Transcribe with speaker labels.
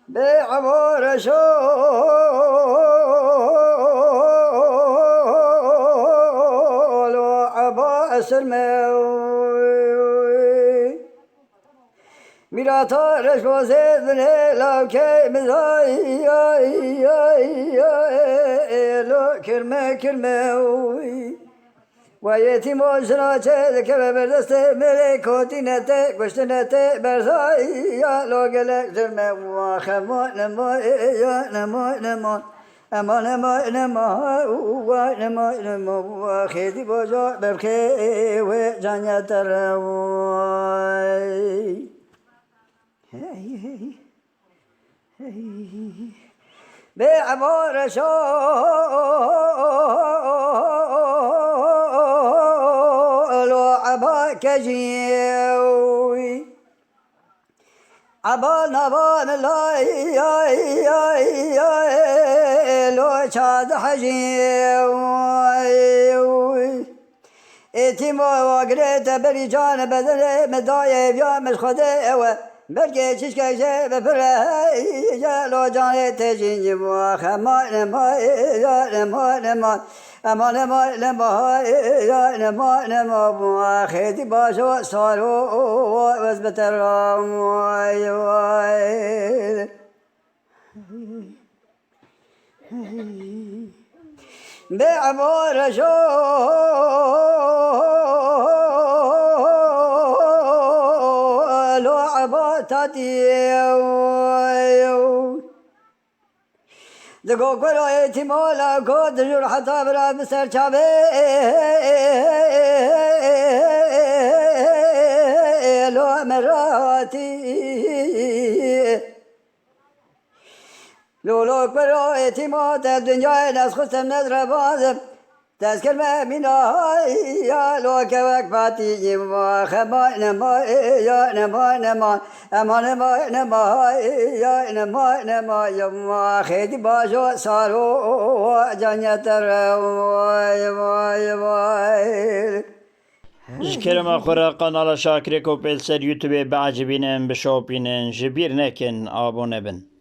Speaker 1: بعبور شول وعباس الموي ميرا تارش وزيد لو كي مزاي لو كرمه ويتي موجنا چه که بردست ملکوتی نته گشت نته برزایی یا لوگلک جرمه و خما نما یا نما نما اما نما نما و نما نما و خیلی بجا برکه و جانیا تروای به عبار شو كجيوي عبال نبال لاي لو شاد حجيوي اتيمو وقريت بري جان بدل مداي بيا مش خده برگه چیش که جه بپره لو جان تجینی و خما نما یا نما نما اما نما نما یا نما نما و خیلی باشو سارو و بس بترام وای وای به عبار شو تاتيو دقو كرو ايتمولا كود جور حتى برا بسر شابي لو مراتي لو كرو ايتموت الدنيا ناس خستم نظر بازم تذكر ما منا يا لو كوك فاتي ما خما نما يا نما نما اما نما نما يا نما نما يا ما خيدي باشو صارو جانيا تر واي واي واي
Speaker 2: جكرما خورا قناة شاكرك وبيلسر يوتيوب بعجبين بشوبين جبير نكن ابو نبن